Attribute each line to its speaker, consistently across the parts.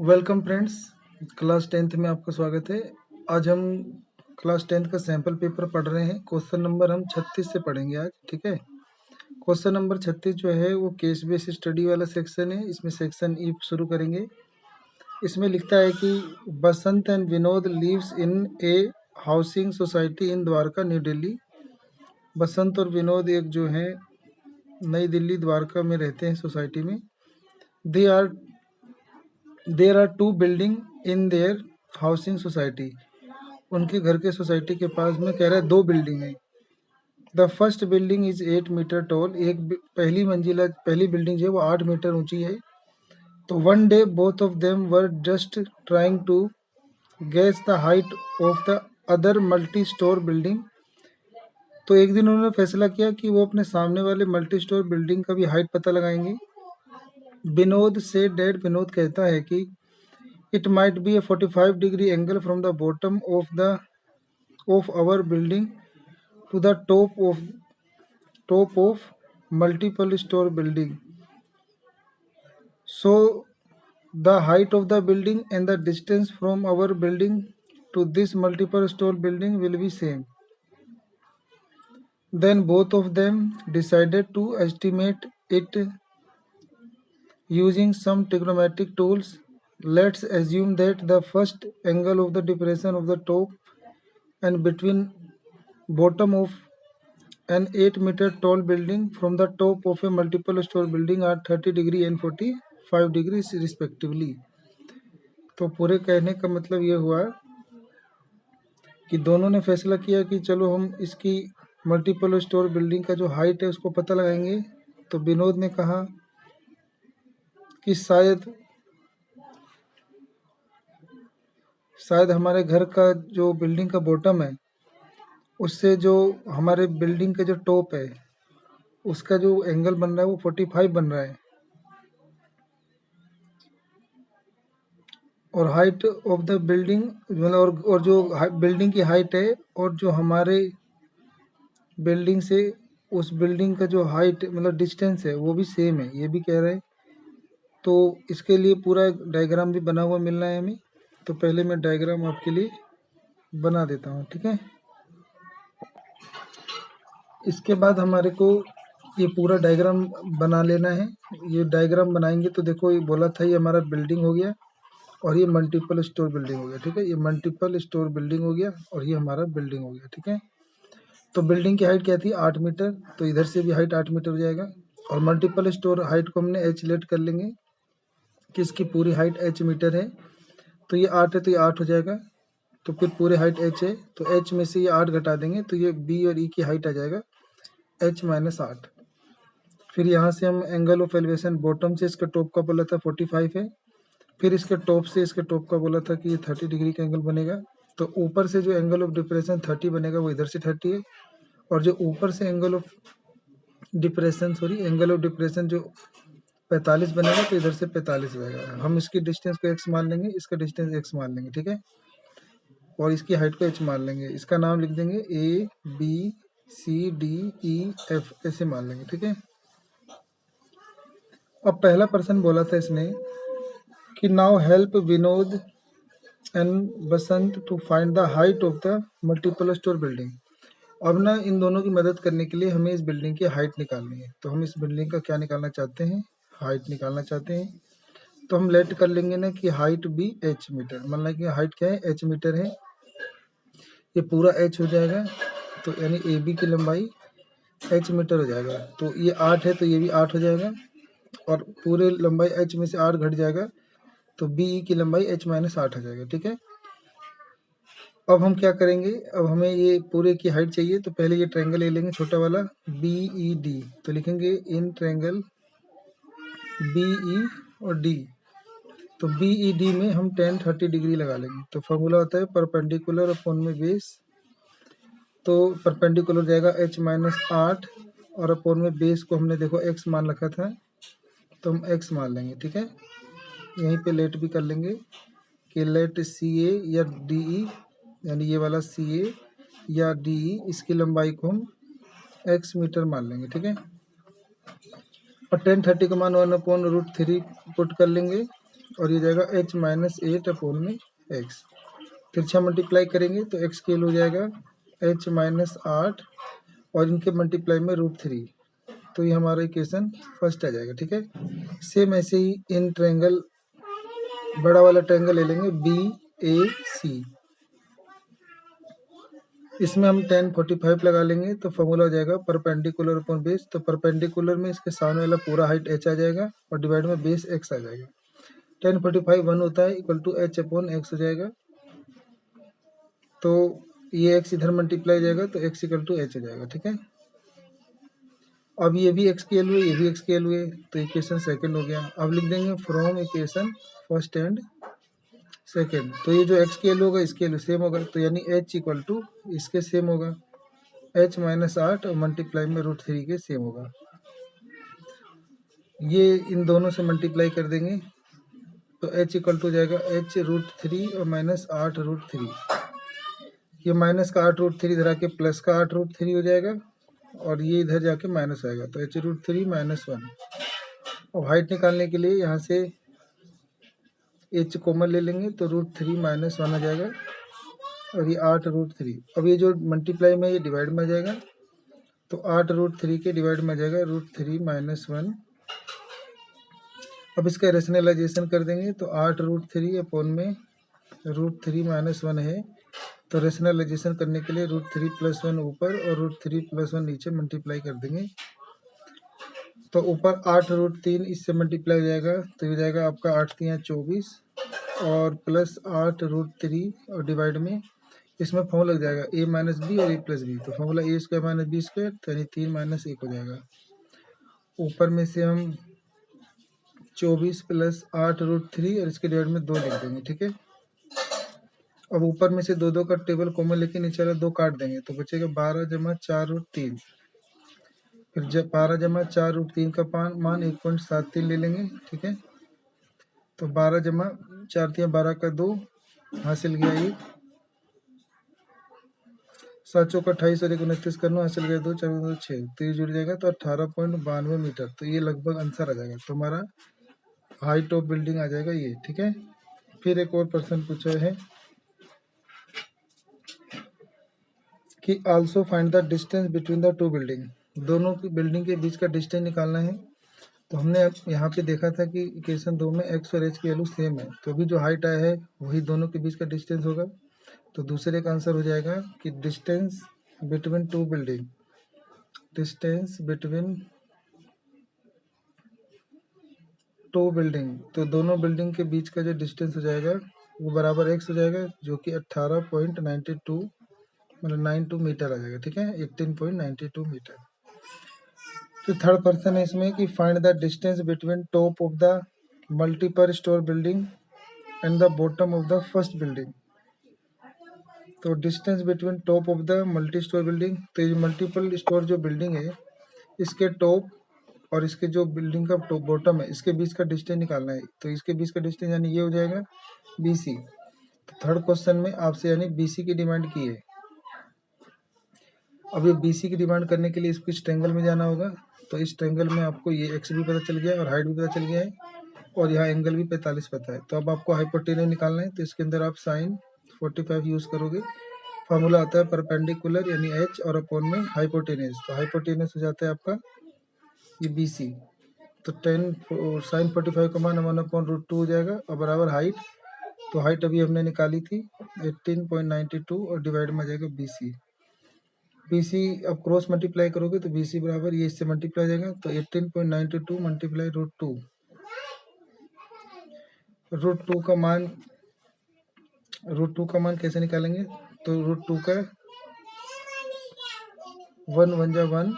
Speaker 1: Welcome friends, class 10th में आपका स्वागत है। आज हम क्लास 10th का सैम्पल पेपर पढ़ रहे हैं। क्वेश्चन नंबर हम 36 से पढ़ेंगे आज, ठीक है। क्वेश्चन नंबर 36 जो है वो केस बेस स्टडी वाला सेक्शन है। इसमें सेक्शन ई शुरू करेंगे। इसमें लिखता है कि Basant and Vinod lives in a housing society in Dwarka, New Delhi. Basant और विनोद एक जो है नई दिल्ली द्वारका में रहते हैं सोसाइटी में। There are two building in their housing society. उनके घर के सोसाइटी के पास में कह रहा है 2 बिल्डिंग है। The first building is 8 metre tall. पहली बिल्डिंग जो है वो 8 मीटर ऊंची है। तो one day both of them were just trying to guess the height of the other multi store building. तो एक दिन उन्होंने फैसला किया कि वो अपने सामने वाले मल्टी स्टोर बिल्डिंग का भी हाइट पता लगाएंगे। विनोद से डैड, विनोद कहता है कि it might be a 45-degree angle from the bottom of our building to the top of multiple store building. So the height of the building and the distance from our building to this multiple store building will be same. Then both of them decided to estimate it using some trigonometric tools. Let's assume that the first angle of the depression of the top and between bottom of an 8-meter tall building from the top of a multiple store building are 30 degree and 45 degrees respectively. तो पूरे कहने का मतलब ये हुआ कि दोनों ने फैसला किया कि चलो हम इसकी मल्टीपल स्टोर बिल्डिंग का जो हाइट है उसको पता लगाएंगे। तो विनोद ने कहा कि शायद हमारे घर का जो बिल्डिंग का बॉटम है उससे जो हमारे बिल्डिंग का जो टॉप है उसका जो एंगल बन रहा है वो 45 बन रहा है। और हाइट ऑफ द बिल्डिंग मतलब और जो बिल्डिंग की हाइट है और जो हमारे बिल्डिंग से उस बिल्डिंग का जो हाइट मतलब डिस्टेंस है वो भी सेम है, ये भी कह रहे हैं। तो इसके लिए पूरा डायग्राम भी बना हुआ मिल रहा है हमें। तो पहले मैं डायग्राम आपके लिए बना देता हूँ, ठीक है। इसके बाद हमारे को ये पूरा डायग्राम बना लेना है। ये डायग्राम बनाएंगे तो देखो, ये बोला था ये हमारा बिल्डिंग हो गया और ये मल्टीपल स्टोर बिल्डिंग हो गया, ठीक है। ये मल्टीपल स्टोर बिल्डिंग हो गया और ये हमारा बिल्डिंग हो गया, ठीक है। तो बिल्डिंग की हाइट क्या थी? 8 मीटर। तो इधर से भी हाइट 8 मीटर हो जाएगा। और मल्टीपल स्टोर हाइट को हमने एच लेट कर लेंगे कि इसकी पूरी हाइट एच मीटर है। तो ये 8 है तो ये 8 हो जाएगा। तो फिर पूरे हाइट एच है तो एच में से ये 8 घटा देंगे तो ये बी और ई की हाइट आ जाएगा एच माइनस 8। फिर यहाँ से हम एंगल ऑफ एलिवेशन बॉटम से इसका टॉप का बोला था 45 है। फिर इसके टॉप से इसके टॉप का बोला था कि ये 30 डिग्री का एंगल बनेगा। तो ऊपर से जो एंगल ऑफ डिप्रेशन 30 बनेगा वो इधर से 30 है। और जो ऊपर से एंगल ऑफ डिप्रेशन जो 45 बनेगा तो इधर से 45 बनेगा। हम इसकी डिस्टेंस को x मान लेंगे, इसका डिस्टेंस x मान लेंगे, ठीक है। और इसकी हाइट को h मान लेंगे। इसका नाम लिख देंगे A B C D E F, ऐसे मान लेंगे, ठीक है। अब पहला पर्सन बोला था इसने कि now help Vinod and Basant to find the height of the multiple store building. अब ना इन दोनों की मदद करने के लिए हमें इस बिल्डिंग की हाइट निकालनी है। तो हम इस बिल्डिंग का क्या निकालना चाहते हैं? हाइट निकालना चाहते हैं। तो हम लेट कर लेंगे ना कि हाइट भी एच मीटर, मतलब कि हाइट क्या है? एच मीटर है। ये पूरा एच हो जाएगा तो यानी ए बी की लंबाई एच मीटर हो जाएगा। तो ये 8 है तो ये भी 8 हो जाएगा और पूरे लंबाई एच में से 8 घट जाएगा तो बी ई की लंबाई एच माइनस 8 हो जाएगा, ठीक है। अब हम क्या करेंगे? अब हमें ये पूरे की हाइट चाहिए तो पहले ये ट्रायंगल ले लेंगे छोटा वाला बी ई डी। तो लिखेंगे इन ट्रायंगल बी ई और डी। तो बी ई डी में हम tan 30 डिग्री लगा लेंगे। तो फॉर्मूला होता है परपेंडिकुलर अपॉन में बेस। तो परपेंडिकुलर जाएगा एच माइनस 8 और अपॉन में बेस को हमने देखो एक्स मान रखा था तो हम एक्स मान लेंगे, ठीक है। यहीं पे लेट भी कर लेंगे कि लेट सी ए या डी ई, यानी ये वाला सी ए या डी ई, इसकी लंबाई को हम एक्स मीटर मान लेंगे, ठीक है। और tan 30 का मान 1/√3 पुट कर लेंगे और ये जाएगा h माइनस 8 अपॉन में x। तिरछा मल्टीप्लाई करेंगे तो x स्केल हो जाएगा h माइनस 8 और इनके मल्टीप्लाई में √3, तो ये हमारा इक्वेशन फर्स्ट आ जाएगा। ठीक है, सेम ऐसे ही इन ट्रायंगल बड़ा वाला ट्रायंगल ले लेंगे BAC, इसमें हम tan 45 लगा लेंगे तो फॉर्मूला हो जाएगा परपेंडिकुलर अपॉन बेस। तो परपेंडिकुलर में इसके सामने वाला पूरा हाइट h आ जाएगा और डिवाइड में बेस x आ जाएगा। tan 45 1 होता है equal to h upon x हो जाएगा, तो ये x इधर मल्टीप्लाई हो जाएगा तो x इक्वल टू h हो जाएगा। ठीक है, अब ये भी x स्केल हुए, ये भी x स्केल हुए, तो इक्वेशन सेकंड हो गया। अब लिख देंगे from equation first and second, तो ये जो x स्केल होगा स्केल सेम होगा, तो यानी h इक्वल टू इसके सेम होगा h माइनस 8 और मल्टीप्लाई में √3 के सेम होगा। ये इन दोनों से मल्टीप्लाई कर देंगे तो h इक्वल टू जाएगा h √3 और माइनस 8 √3, ये माइनस का 8 √3 इधर आके प्लस का 8 √3 हो जाएगा और ये इधर जाके माइनस आएगा, तो h √3 माइनस 1। अब हाइट निकालने के लिए यहाँ से h कॉमन ले लेंगे तो √3 माइनस 1 आ जाएगा और ये 8 √3। अब ये जो मल्टीप्लाई में ये डिवाइड में आ जाएगा, तो 8 √3 के डिवाइड में आ जाएगा √3 माइनस 1। अब इसका रेशनलाइजेशन कर देंगे तो 8 √3 अपॉन में √3 माइनस 1 है, तो रेशनलाइजेशन करने के लिए √3 प्लस 1 ऊपर और √3 प्लस 1 नीचे मल्टीप्लाई कर देंगे, तो ऊपर 8 √3 इससे मल्टीप्लाई हो जाएगा, तो ये जाएगा आपका 8 3 24 और प्लस 8 √3 और डिवाइड में इसमें फॉर्मूला लग जाएगा a माइनस बी और a प्लस बी, तो formula a square minus B square, तो यानी 3 माइनस 1 हो जाएगा। ऊपर में से हम 24 प्लस 8 √3 और इसके डिवाइड में 2 लिख देंगे। ठीक है, अब ऊपर में से 2 2 का टेबल कॉमन लेके नीचे वाला 2 काट देंगे, तो बचेगा 12 जमा 4 √3, फिर जब 12 जमा 4 √3 का मान 1.73 ले लेंगे। ठीक है, तो 12 जमा 4 3 12 का 2 हासिल गया, ये 7 चौक 28 और 1 29 करना हासिल गया 2 4 2 6, तो ये जुड़ जाएगा तो 18.92 मीटर, तो ये लगभग आंसर आ जाएगा, तो हमारा हाइट ऑफ बिल्डिंग आ जाएगा ये। ठीक है, फिर एक और प्रश्न पूछा है कि also find the distance between the two building, दोनों की बिल्डिंग के बीच का डिस्टेंस निकालना है। तो हमने यहाँ पे देखा था कि इक्वेशन 2 में x और h की वैल्यू सेम है, तो अभी जो हाइट आया है वही दोनों के बीच का डिस्टेंस होगा, तो दूसरे का आंसर हो जाएगा कि distance between two building, distance between two building, तो दोनों बिल्डिंग के बीच का जो डिस्टेंस हो जाएगा वो बराबर x हो जाएगा, जो कि 18.92 मतलब 92 मीटर आ जाएगा। ठीक है, 18.92 मीटर। तो थर्ड पर्सन है इसमें कि find the distance between top of the multi storey building and the bottom of the first building. तो distance between top of the multi store building, तो ये मल्टीपल स्टोर जो बिल्डिंग है इसके टॉप और इसके जो बिल्डिंग का टॉप बॉटम है इसके बीच का डिस्टेंस निकालना है, तो इसके बीच का डिस्टेंस यानी ये हो जाएगा BC। तो थर्ड क्वेश्चन में आपसे यानी BC की डिमांड की है। अब ये BC की डिमांड करने के लिए इसको इस ट्रायंगल में जाना होगा, तो इस ट्रायंगल में आपको ये x भी पता चल गया और हाइट भी पता चल गया है और यहाँ एंगल भी 45 पता है, तो अब आपको हाइपोटेनस निकालना है, तो इसके अंदर आप साइन 45 यूज करोगे। फार्मूला आता है परपेंडिकुलर यानी h और अपॉन में हाइपोटेनस, तो हाइपोटेनस हो जाता है आपका ये BC, तो 10 साइन 45 का मान 1/√2 हो जाएगा और बराबर हाइट, तो हाइट अभी हमने निकाली थी 18.92 और डिवाइड में आ जाएगा BC। BC अब क्रॉस मल्टीप्लाई करोगे तो BC बराबर ये इससे मल्टीप्लाई हो जाएगा, तो 18.92 मल्टीप्लाई √2, √2 का मान कैसे निकालेंगे, तो √2 का 1 1 जा 1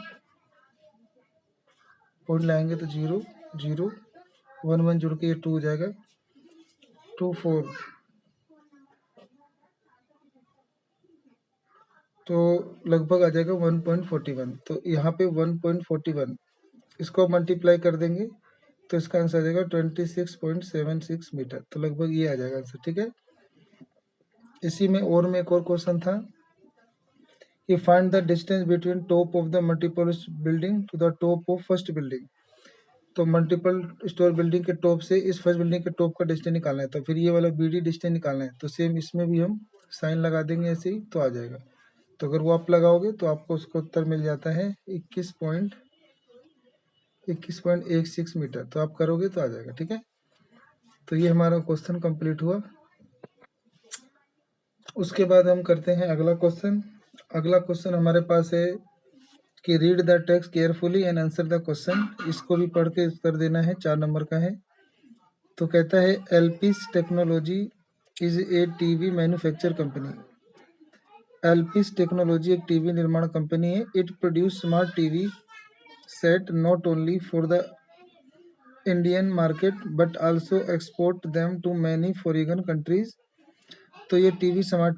Speaker 1: पॉइंट लाएंगे तो 0 0 1 1 जुड़ के ये 2 हो जाएगा 2 4, तो लगभग आ जाएगा 1.41, तो यहाँ पे 1.41 इसको मल्टीप्लाई कर देंगे तो इसका आंसर आ जाएगा 26.76 मीटर, तो लगभग ये आ जाएगा आंसर। ठीक है, इसी में एक और क्वेश्चन था कि find the distance between top of the multiple building to the top of first building. तो मल्टीपल स्टोर बिल्डिंग के टॉप से इस फर्स्ट बिल्डिंग के टॉप का डिस्टेंस निकालना है, तो फिर ये वाला BD डिस्टेंस निकालना है, तो सेम इसमें भी हम साइन लगा देंगे ऐसे ही, तो आ जाएगा। तो अगर वो आप लगाओगे तो आपको उसका उत्तर मिल जाता है 21.16 मीटर। तो आप करोगे तो आ जाएगा, ठीक है। तो ये हमारा क्वेश्चन कंप्लीट हुआ। उसके बाद हम करते हैं अगला क्वेश्चन। अगला क्वेश्चन हमारे पास है कि read the text carefully and answer the question. इसको भी पढ़ के उत्तर देना है, 4 नंबर का है। तो कहता है Elpis technology is a TV manufacture company. Elpis technology एक टीवी निर्माण कंपनी है। It produce smart TV set not only for the Indian market but also export them to many foreign countries. तो ये स्मार्ट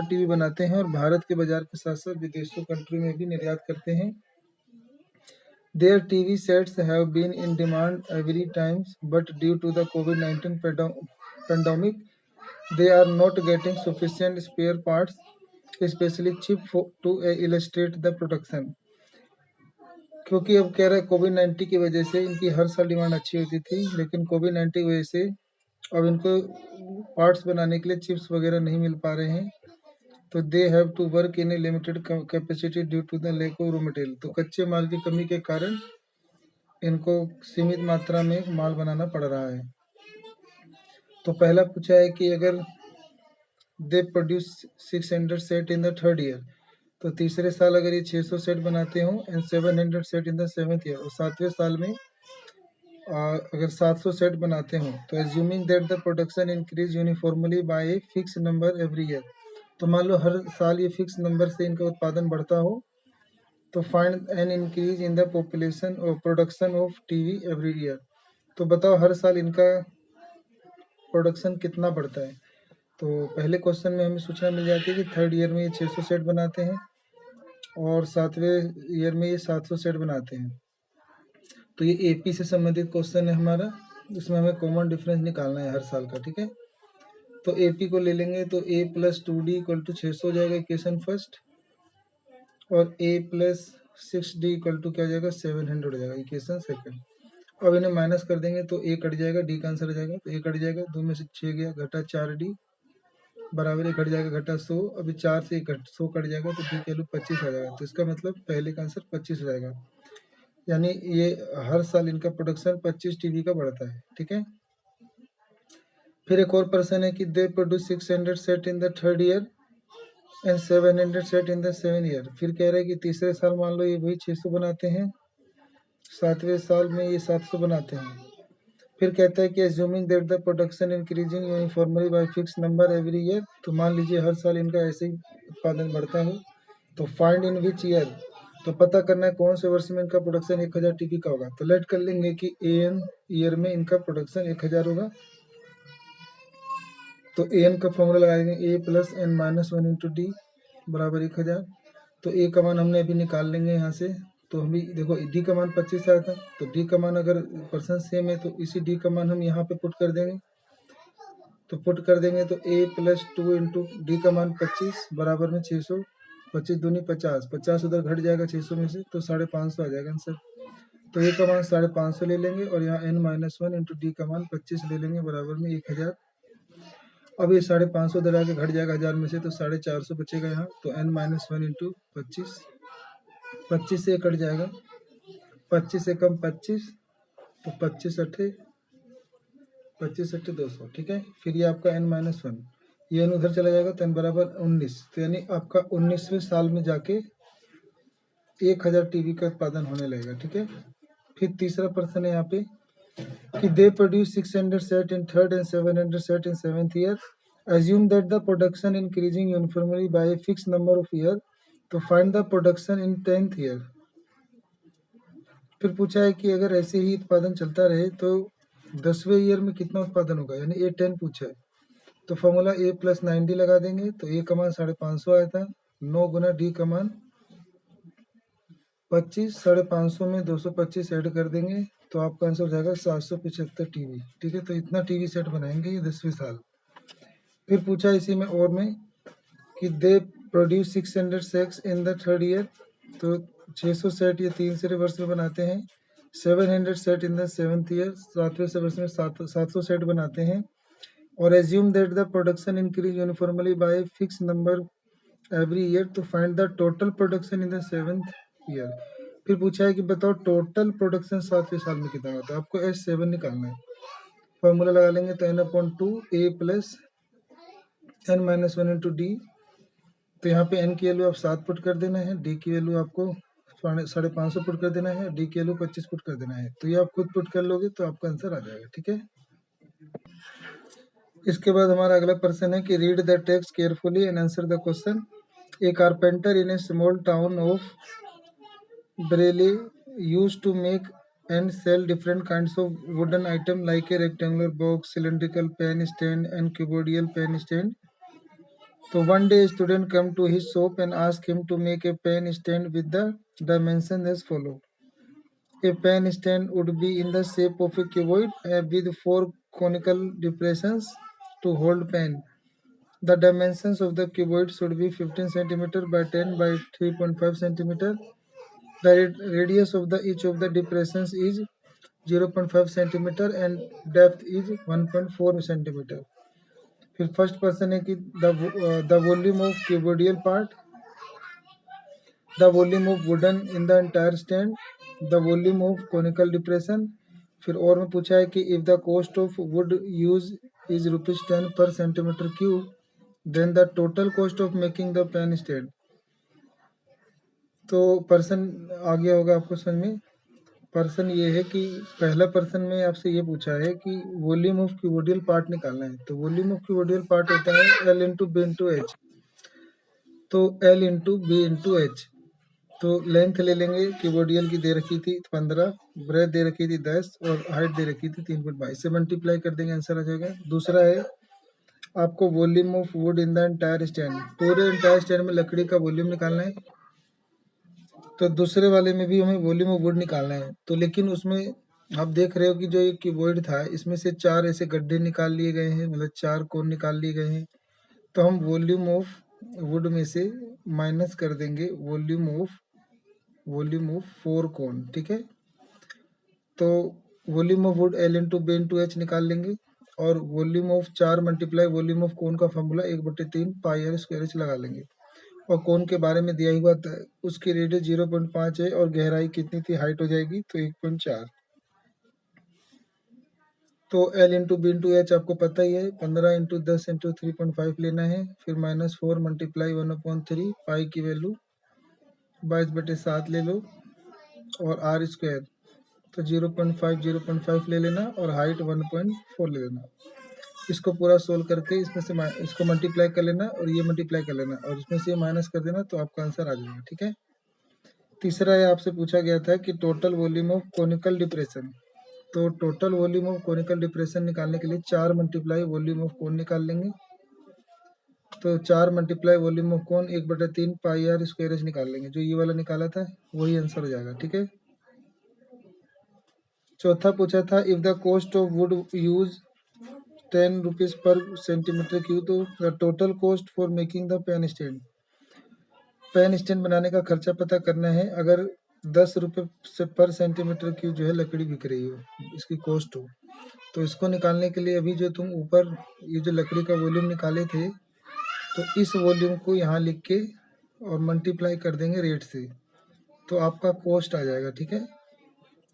Speaker 1: टीवी बनाते हैं और भारत के बाजार के साथ साथ विदेशों कंट्री में भी निर्यात करते हैं। Their TV sets have been in demand every times, but due to the COVID-19 pandemic, they are not getting sufficient spare parts, especially to illustrate the production. क्योंकि अब कह रहा है कोविड-19 की वजह से इनकी हर साल डिमांड अच्छी होती थी, लेकिन कोविड-19 की वजह से अब इनको पार्ट्स बनाने के लिए चिप्स वगैरह नहीं मिल पा रहे हैं। तो they have to work in a limited capacity due to the lack of raw material. तो कच्चे माल की कमी के कारण इनको सीमित मात्रा में माल बनाना पड़ रहा है। तो पहला पूछा है कि अगर दे produce 600 set in the third year, तो तीसरे साल अगर ये 600 सेट बनाते हो and 700 set in the seventh year, और सातवें साल में अगर 700 सेट बनाते हो, तो assuming that the production increase uniformly by a fix number every year. तो मान लो हर साल ये फिक्स नंबर से इनका उत्पादन बढ़ता हो, तो find an increase in the population और production of TV every year. तो बताओ हर साल इनका प्रोडक्शन कितना बढ़ता है। तो पहले क्वेश्चन में हमें सूचना मिल जाती है कि थर्ड ईयर में ये 600 सेट बनाते हैं और सातवें ईयर में ये 700 सेट बनाते हैं। तो ये AP से संबंधित क्वेश्चन है हमारा, इसमें हमें कॉमन डिफरेंस निकालना है हर साल का, ठीक है। तो AP को ले लेंगे तो A + 2D = 600 हो जाएगा इक्वेशन फर्स्ट, और A + 6D = क्या हो जाएगा 700 हो जाएगा इक्वेशन सेकंड। अब इन्हें माइनस कर देंगे तो A कट जाएगा, D का आंसर हो जाएगा, तो A कट जाएगा, 2 में से 6 गया, घटा 4D बराबर 1 कट जाएगा, घटा 100। अभी 4 से 100 कट जाएगा तो D की वैल्यू 25 आ जाएगा। तो इसका मतलब पहले का आंसर 25 हो जाएगा, यानी ये हर साल इनका प्रोडक्शन 25 टीवी का बढ़ता है, ठीक है। फिर एक और प्रश्न है कि they produce 600 set in the third year and 700 set in the seven year. फिर कह रहे हैं कि तीसरे साल मान लो ये वही 600 बनाते हैं, सातवें साल में ये 700 बनाते हैं। फिर कहता है कि assuming that the production increasing uniformly by fix number every year. तो मान लीजिए हर साल इनका ऐसे ही उत्पादन बढ़ता है, तो फाइंड इन विच ईयर। तो पता करना है कौन से वर्ष में इनका प्रोडक्शन 1000 टीवी का होगा। तो लेट कर लेंगे कि AN ईयर में इनका प्रोडक्शन 1000 होगा। तो AN का फॉर्मूला लगाएंगे A + n - 1 × D बराबर 1000। तो A का मान हमने अभी निकाल लेंगे यहाँ से। तो हम भी देखो D का मान 25 आया था, तो D का मान अगर परसेंट सेम है तो इसी D का मान हम यहाँ पे पुट कर देंगे। तो पुट कर देंगे तो A + 2 × D का मान 25 बराबर में 600, 25 दूनी 50, 50 उधर घट जाएगा 600 में से, तो 550 आ जाएगा आंसर। तो A का मान 550 ले लेंगे और यहाँ n - 1 × D का मान 25 ले लेंगे बराबर में 1000। अब ये 550 उधर आके घट जाएगा 1000 में से, तो 450 बचेगा यहाँ। तो n - 1 × 25, 25 से कट जाएगा, 25 से कम 25, तो 25 अट्ठे 200, ठीक है। फिर ये आपका n - 1, ये n उधर चला जाएगा तो n बराबर 19। तो यानी आपका 19वें साल में जाके 1000 टीवी का उत्पादन होने लगेगा, ठीक है। फिर तीसरा प्रश्न है यहाँ पे कि they produce 600 set in third and 700 set in seventh year. Assume that the production increasing uniformly by a fix number of year. तो find the production in 10th year. फिर पूछा है कि अगर ऐसे ही उत्पादन चलता रहे तो 10वें ईयर में कितना उत्पादन होगा, यानी A10 पूछा है। तो फॉर्मूला A + 9D लगा देंगे। तो A का मान 550 आया था, 9 गुना D का मान 25, 550 में 225 ऐड कर देंगे तो आपका आंसर हो जाएगा 775 टीवी, ठीक है। तो इतना टीवी सेट बनाएंगे ये 10वें साल। फिर पूछा इसी में और में कि they produce 600 sets in the third year. तो 600 सेट ये तीसरे वर्ष में बनाते हैं, 700 set in the 7th year, 7वें वर्ष में 700 सेट बनाते हैं। और assume that the production increase uniformly by fix number every year to find the total production in the 7th year. फिर पूछा है कि बताओ टोटल प्रोडक्शन 7वें साल में कितना होता है। आपको S7 निकालना है। फॉर्मूला लगा लेंगे तो n/2 A plus n-1 into D. तो यहाँ पे n की वैल्यू आप 7 पुट कर देना है, d की वैल्यू आपको 550 पुट कर देना है, d की वैल्यू 25 पुट कर देना है। तो ये आप खुद पुट कर लोगे तो आपका आंसर आ जाएगा। ठीक है। इसके बाद हमारा अगला प्रश्न है कि read the text carefully and answer the question. A carpenter in A small town of Bradley used to make and sell different kinds of wooden items like a rectangular box, cylindrical pen stand, and cuboidal pen stand. So one day a student came to his shop and asked him to make a pen stand with the dimensions as follow. A pen stand would be in the shape of a cuboid with 4 conical depressions to hold pen. The dimensions of the cuboid should be 15 cm by 10 by 3.5 cm. The radius of each of the depressions is 0.5 centimeter and depth is 1.4 centimeter. फिर first person है कि the volume of cuboidal part, the volume of wooden in the entire stand, the volume of conical depression. फिर और में पूछा है कि if the cost of wood use is ₹10 per centimeter cube, then the total cost of making the pen stand. तो person आ गया होगा आपको समझ में। पर्सन ये है कि पहला पर्सन में आपसे ये पूछा है कि वॉल्यूम ऑफ क्यूबोडियल पार्ट निकालना है। तो वॉल्यूम ऑफ क्यूबोडियल पार्ट होता है L into B into H. तो L into B into H. तो लेंथ ले लेंगे, क्यूबोडियल की दे रखी थी 15, ब्रेथ दे रखी थी 10 और हाइट दे रखी थी 3.22 से मल्टीप्लाई कर देंगे, आंसर आ जाएगा। दूसरा है आपको volume of would in the entire stand, पूरे एंटायर स्टैंड में लकड़ी का वॉल्यूम निकालना है। तो दूसरे वाले में भी हमें वॉल्यूम ऑफ वुड निकालना है। तो लेकिन उसमें आप देख रहे हो कि जो ये क्यूबॉइड था इसमें से 4 ऐसे गड्ढे निकाल लिए गए हैं, मतलब 4 कोण निकाल लिए गए हैं। तो हम वॉल्यूम ऑफ वुड में से माइनस कर देंगे वॉल्यूम ऑफ 4 कोण। ठीक है। तो volume of wood L into B into H निकाल लेंगे और volume of 4 multiply volume of cone का formula 1/3 pi r square H लगा लेंगे। और कोण के बारे में दिया हुआ था, उसकी रेडियस 0.5 है और गहराई कितनी थी, हाइट हो जाएगी तो 1.4। तो L into B into H आपको पता ही है, 15 इंटू 10 इंटू 3.5 लेना है। फिर -4 मल्टीप्लाई 1/3 पाई की वैल्यू 22/7 ले लो और आर स्क्वायर तो 0.5 ले लेना और हाइट 1.4 ले लेना। इसको पूरा सोल्व करके इसमें से इसको मल्टीप्लाई कर लेना और ये मल्टीप्लाई कर लेना और इसमें से ये माइनस कर देना तो आपका आंसर आ जाएगा। ठीक है। तीसरा है आपसे पूछा गया था कि total volume of conical depression. तो total volume of conical depression निकालने के लिए 4 मल्टीप्लाई वॉल्यूम ऑफ कोन निकाल लेंगे। तो 4 multiply volume of cone 1/3 pi r square H निकाल लेंगे। जो ये वाला निकाला था वही आंसर हो जाएगा। ठीक है। चौथा पूछा था if the cost of wood use 10 rupees per centimetre cube, तो the total cost for making the pen stand. Pen stand बनाने का खर्चा पता करना है। अगर 10 रुपये से पर सेंटीमीटर क्यूब जो है लकड़ी बिक रही हो, इसकी कॉस्ट हो, तो इसको निकालने के लिए अभी जो तुम ऊपर ये जो लकड़ी का वॉल्यूम निकाले थे, तो इस वॉल्यूम को यहाँ लिख के और मल्टीप्लाई कर देंगे रेट से, तो आपका कॉस्ट आ जाएगा। ठीक है।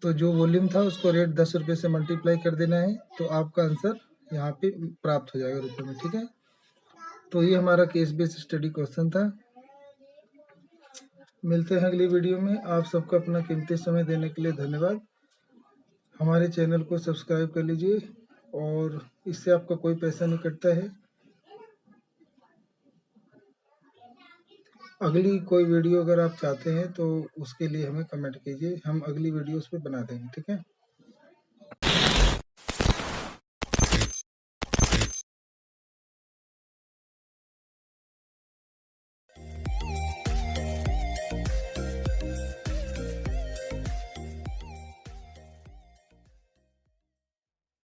Speaker 1: तो जो वॉल्यूम था उसको रेट 10 रुपये से मल्टीप्लाई कर देना है, तो आपका आंसर यहाँ पे प्राप्त हो जाएगा रुपये में। ठीक है। तो ये हमारा केस बेस्ड स्टडी क्वेश्चन था। मिलते हैं अगली वीडियो में। आप सबका अपना कीमती समय देने के लिए धन्यवाद। हमारे चैनल को सब्सक्राइब कर लीजिए और इससे आपका कोई पैसा नहीं कटता है। अगली कोई वीडियो अगर आप चाहते हैं तो उसके लिए हमें कमेंट कीजिए, हम अगली वीडियो उस पर बना देंगे। ठीक है।